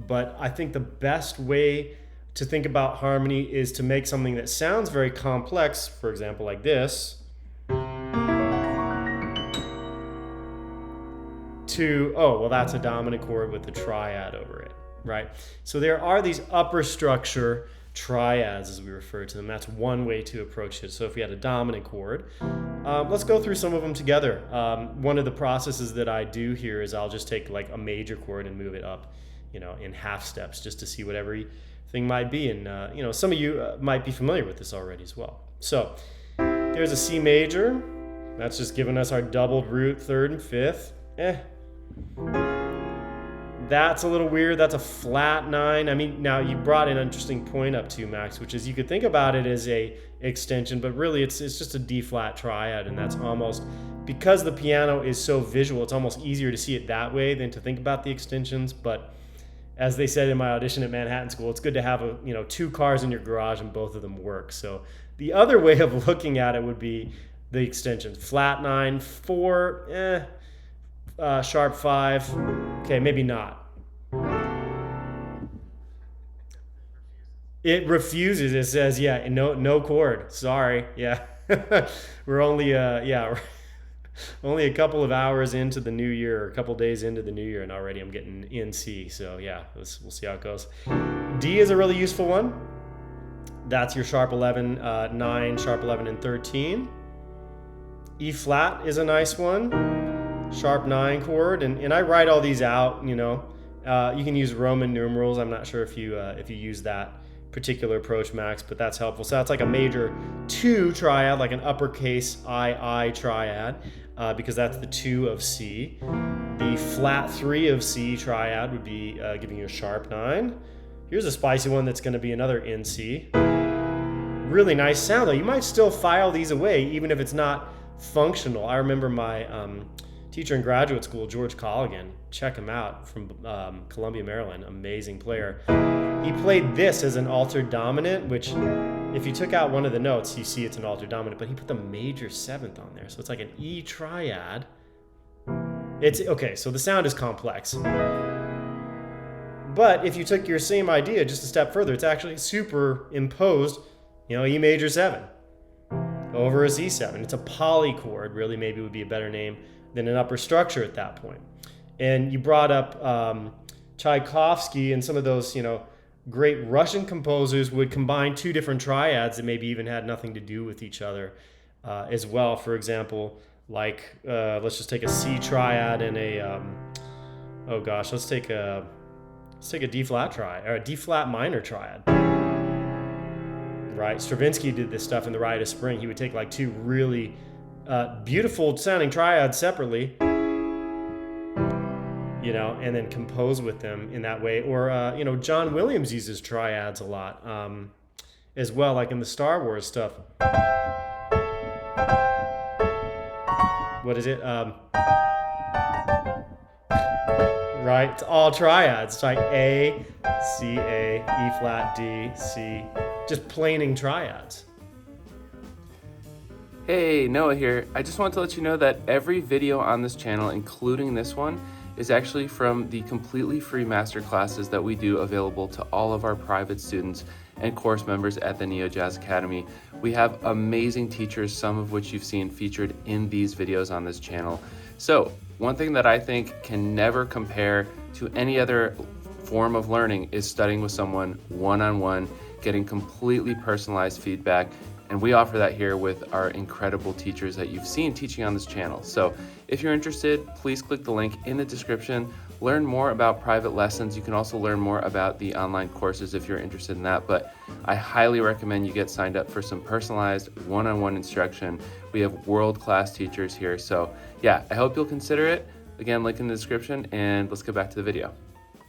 but I think the best way to think about harmony is to make something that sounds very complex, for example, like this, to, oh, well, that's a dominant chord with the triad over it, right? So there are these upper structure triads, as we refer to them. That's one way to approach it. So if we had a dominant chord, let's go through some of them together. One of the processes that I do here is I'll just take like a major chord and move it up, in half steps, just to see what everything might be. And some of you might be familiar with this already as well. So there's a C major. That's just giving us our doubled root, third and fifth. That's a little weird. That's a flat 9. I mean, now you brought an interesting point up too, Max, which is you could think about it as a extension, but really it's just a D flat triad, and that's almost, because the piano is so visual, it's almost easier to see it that way than to think about the extensions. But as they said in my audition at Manhattan School, it's good to have two cars in your garage and both of them work. So the other way of looking at it would be the extensions: flat 9, 4, sharp 5. Okay, maybe not. It refuses. It says, yeah, no chord. Sorry. Yeah. We're only only a couple of hours into the new year, or a couple days into the new year, and already I'm getting in C. So yeah, we'll see how it goes. D is a really useful one. That's your sharp 11, 9, sharp 11, and 13. E flat is a nice one. Sharp 9 chord, and I write all these out. You can use Roman numerals. I'm not sure if you use that particular approach, Max, but that's helpful. So that's like a major 2 triad, like an uppercase I triad, because that's the 2 of C. The flat 3 of C triad would be giving you a sharp 9. Here's a spicy one that's going to be another in C. Really nice sound though. You might still file these away even if it's not functional. I remember my teacher in graduate school, George Colligan, check him out, from Columbia, Maryland, amazing player. He played this as an altered dominant, which if you took out one of the notes, you see it's an altered dominant, but he put the major 7th on there. So it's like an E triad. It's okay, so the sound is complex. But if you took your same idea just a step further, it's actually superimposed, E major 7 over a C7. It's a polychord, really, maybe would be a better name than an upper structure at that point. And you brought up Tchaikovsky, and some of those, great Russian composers would combine 2 different triads that maybe even had nothing to do with each other as well. For example, like let's just take a C triad and a let's take a D flat triad, or a D flat minor triad. Right, Stravinsky did this stuff in The Rite of Spring. He would take like 2 really beautiful sounding triads separately, and then compose with them in that way. Or, John Williams uses triads a lot as well, like in the Star Wars stuff. What is it? Right, it's all triads. It's like A, C, A, E flat, D, C, just planing triads. Hey, Noah here. I just want to let you know that every video on this channel, including this one, is actually from the completely free masterclasses that we do available to all of our private students and course members at the Neo Jazz Academy. We have amazing teachers, some of which you've seen featured in these videos on this channel. So, one thing that I think can never compare to any other form of learning is studying with someone one-on-one, getting completely personalized feedback. And we offer that here with our incredible teachers that you've seen teaching on this channel. So if you're interested, please click the link in the description. Learn more about private lessons. You can also learn more about the online courses if you're interested in that. But I highly recommend you get signed up for some personalized one-on-one instruction. We have world-class teachers here. So yeah, I hope you'll consider it. Again, link in the description, and let's get back to the video.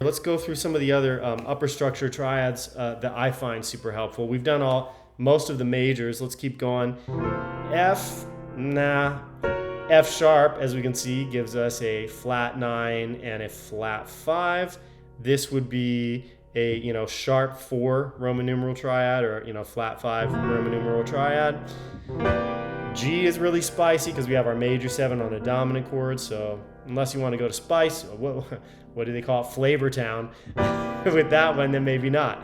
Let's go through some of the other upper structure triads that I find super helpful. We've done most of the majors. Let's keep going. F sharp, as we can see, gives us a flat 9 and a flat 5. This would be a sharp 4 Roman numeral triad, or flat 5 Roman numeral triad. G is really spicy because we have our major 7 on a dominant chord. So unless you want to go to spice, what do they call it? Flavor Town. with that one, then maybe not.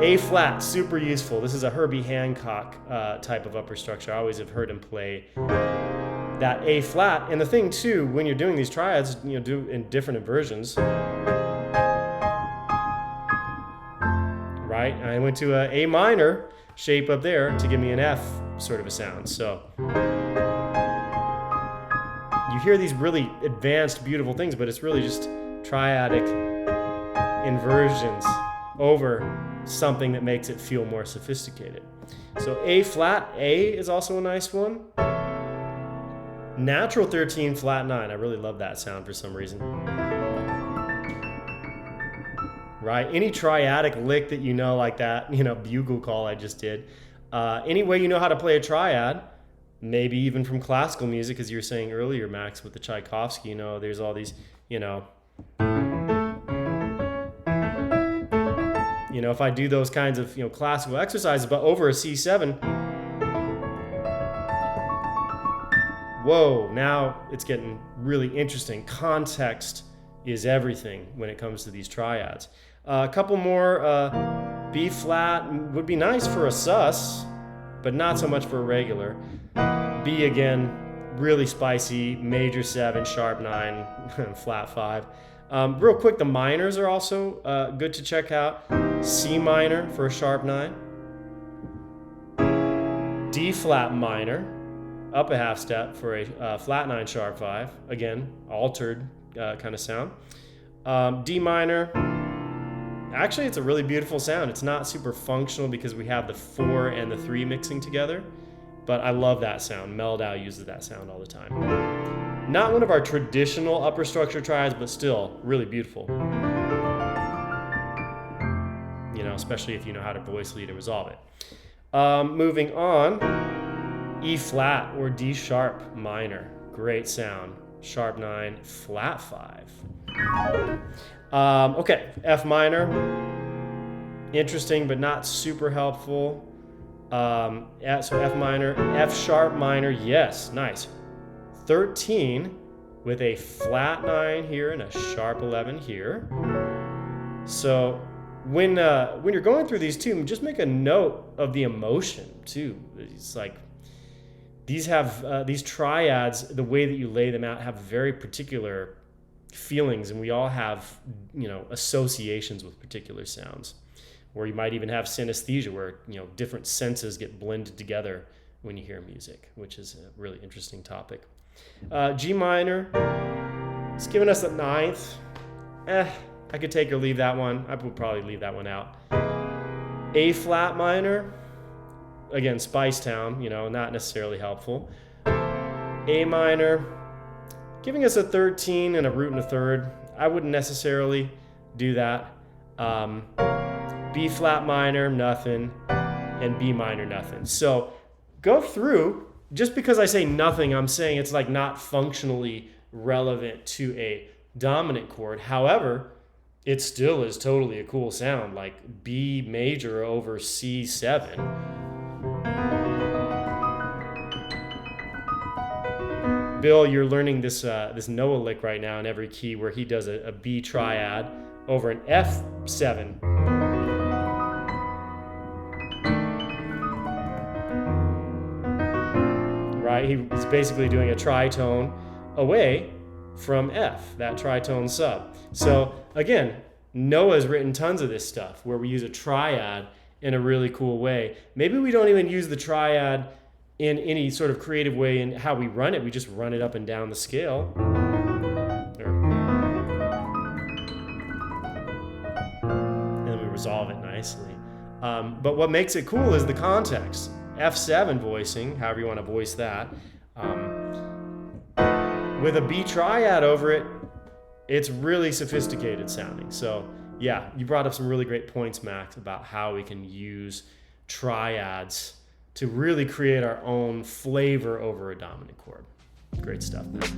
A flat, super useful. This is a Herbie Hancock type of upper structure. I always have heard him play that A flat. And the thing too, when you're doing these triads, do in different versions. Right? I went to a A minor shape up there to give me an F sort of a sound. So you hear these really advanced, beautiful things, but it's really just triadic inversions over something that makes it feel more sophisticated. So A flat, A is also a nice one. Natural 13, flat 9. I really love that sound for some reason. Right? Any triadic lick that like that, bugle call I just did. Any way you know how to play a triad, maybe even from classical music, as you were saying earlier, Max, with the Tchaikovsky, there's all these, if I do those kinds of, classical exercises, but over a C7, whoa, now it's getting really interesting. Context is everything when it comes to these triads. A couple more. B flat would be nice for a sus, but not so much for a regular. B again, really spicy. Major 7, sharp 9, flat 5. Real quick, the minors are also good to check out. C minor for a sharp 9. D flat minor, up a half step for a flat 9 sharp 5. Again, altered kind of sound. D minor, actually it's a really beautiful sound. It's not super functional because we have the 4 and the 3 mixing together, but I love that sound. Meldau uses that sound all the time. Not one of our traditional upper structure triads, but still really beautiful. Especially if you know how to voice lead and resolve it. Moving on, E flat or D sharp minor. Great sound. Sharp 9, flat 5. Okay, F minor. Interesting, but not super helpful. So F minor, F sharp minor, yes, nice. 13 with a flat 9 here and a sharp 11 here. So when you're going through these two, just make a note of the emotion too. It's like these triads, the way that you lay them out, have very particular feelings, and we all have associations with particular sounds. Or you might even have synesthesia, where different senses get blended together when you hear music, which is a really interesting topic. G minor, it's giving us a 9th. I could take or leave that one. I would probably leave that one out. A flat minor, again, Spice Town, not necessarily helpful. A minor, giving us a 13 and a root and a third. I wouldn't necessarily do that. B flat minor, nothing, and B minor, nothing. So go through. Just because I say nothing, I'm saying it's like not functionally relevant to a dominant chord. However, it still is totally a cool sound, like B major over C7. Bill, you're learning this Noah lick right now in every key, where he does a B triad over an F7. Right? He's basically doing a tritone away from F, that tritone sub. So again, Noah's written tons of this stuff where we use a triad in a really cool way. Maybe we don't even use the triad in any sort of creative way in how we run it. We just run it up and down the scale. And then we resolve it nicely. But what makes it cool is the context. F7 voicing, however you want to voice that. With a B triad over it, it's really sophisticated sounding. So yeah, you brought up some really great points, Max, about how we can use triads to really create our own flavor over a dominant chord. Great stuff, man.